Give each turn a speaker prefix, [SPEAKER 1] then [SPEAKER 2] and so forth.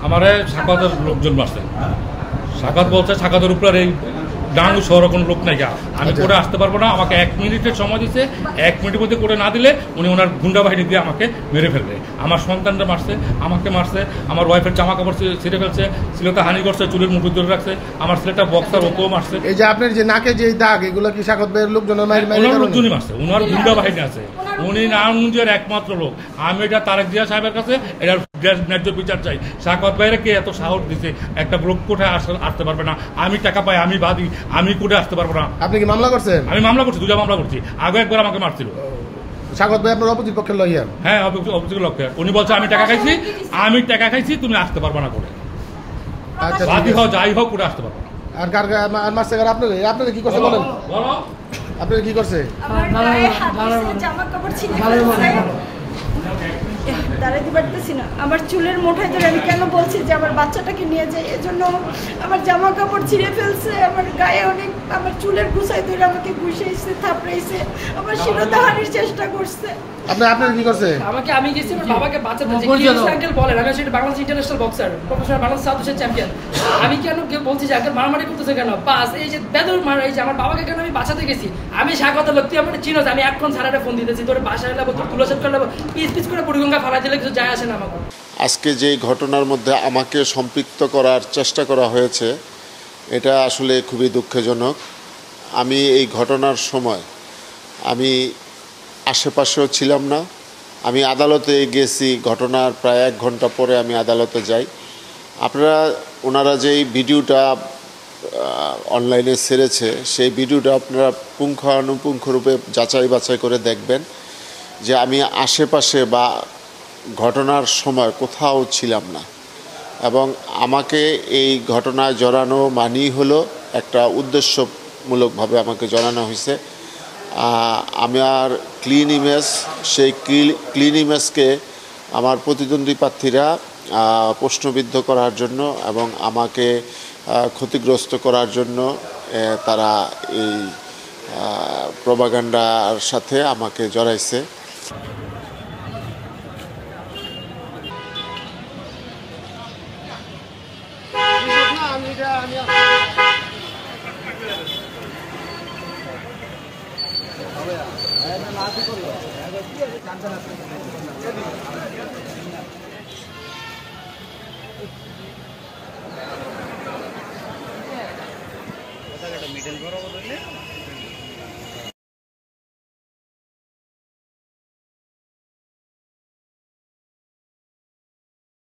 [SPEAKER 1] हमारे साकातेर लोकजन मारছে সাকাত বলছে সাকাতের উপর এই ডাঙ্গু শহরে কোনো লোক নাই আমি করে আসতে পারবো না আমাকে 1 মিনিটের সময় দিয়েছে 1 মিনিটের মধ্যে করে না দিলে উনি ওনার গুন্ডা বাহিনী দিয়ে আমাকে মেরে ফেলবে আমার সন্তানরা মারছে আমাকে মারছে আমার ওয়াইফের জামা কাপড় ছিঁড়ে ফেলছে ছেলেটা হানি করছে চুলের মুঠো ধরে রাখছে আমার ছেলেটা বক্সার ওকেও মারছে
[SPEAKER 2] এই যে আপনার যে নাকে যে দাগ এগুলো কি সাকাত ভাইয়ের লোকজনের
[SPEAKER 1] লোকজনই মারছে ওনার গুন্ডা বাহিনী আছে উনি নারায়ণগঞ্জের একমাত্র লোক আমি এটা তারেক জিয়া সাহেবের কাছে এটার ন্যায্য বিচার চাই সাকাত ভাইয়ের কে এত সাহস দিছে একটা লোক কোথায় আসতে পারবে না আমি টাকা পাই আমি বাদী আমি কোর্টে আসতে পারবো না
[SPEAKER 2] আপনি কি মামলা করছেন
[SPEAKER 1] আমি মামলা করছি দুটা মামলা করছি আগে একবার আমাকে মারছিল
[SPEAKER 2] সাকাত ভাই আপনার অপোজিট পক্ষের লয়ার
[SPEAKER 1] হ্যাঁ অপোজিট লক্ষ্যের উনি বলছে আমি টাকা খাইছি তুমি আসতে পারবো না করে আচ্ছা বাদী হোক যাই হোক কোর্টে আসতে পারবো
[SPEAKER 2] আর কার মারছে আপনাদের কি করছে বলেন
[SPEAKER 1] বলো
[SPEAKER 2] আপনাদের কি করছে
[SPEAKER 3] জামা কাপড় ছিঁড়ে দাঁড়াতে পারতেছি না আমার চুলের মোটাই ধরে আমি কেন বলছি যে আমার বাচ্চাটাকে নিয়ে যাই এজন্য আমার জামা কাপড় ছিঁড়ে ফেলছে আমার গায়ে অনেক আমার চুলের গুছাই ধরে আমাকে ঘুষাইছে থাপড়াইছে আমার শিরোধারণের চেষ্টা করছে
[SPEAKER 2] আপনার কি করছে
[SPEAKER 4] আমাকে আমি গেছি আমার বাবাকে বাঁচাতে যে কিউস আঙ্কেল বলেন আমি আসলে Bangladesh international boxer professional Bangladesh south Asian champion আমি কেন বলছি যে আঙ্কেল মারামারি করতেছে কেন পাস এই যে বেদর মার এই যে আমার বাবাকে কেন আমি বাঁচাতে গেছি আমি স্বাগত লোক তুই আমার চিনোস আমি এখন সারাটা ফোন দিতেছি তোর বাসায় লাগবো তোর তুলাসেট করে পিস করে বুড়িগঙ্গা ফালা দিলে কিছু যায় আসে না আমাকে
[SPEAKER 5] আজকে যে ঘটনার মধ্যে আমাকে সম্পৃক্ত করার চেষ্টা করা হয়েছে এটা আসলে খুবই দুঃখজনক আমি এই ঘটনার সময় আমি আশেপাশেও ছিলাম না আমি আদালতে গেছি ঘটনার প্রায় 1 ঘন্টা পরে আমি আদালতে যাই ওনারা যেই ভিডিওটা অনলাইনে ছেড়েছে সেই ভিডিওটা আপনারা পুঙ্খানুপুঙ্খরূপে যাচাই বাছাই করে দেখবেন যে আমি আশেপাশে বা ঘটনার সময় কোথাও ছিলাম না এবং আমাকে এই ঘটনায় জড়ানো মানেই হলো একটা উদ্দেশ্যমূলকভাবে আমাকে জড়ানো হয়েছে আমার ক্লিন ইমেজ সেই ক্লিন ইমেজকে আমার প্রতিদ্বন্দ্বী প্রার্থীরা প্রশ্নবিদ্ধ করার জন্য এবং আমাকে ক্ষতিগ্রস্ত করার জন্য তারা এই প্রপাগান্ডার সাথে আমাকে জড়াইছে
[SPEAKER 6] মিডল বরাবর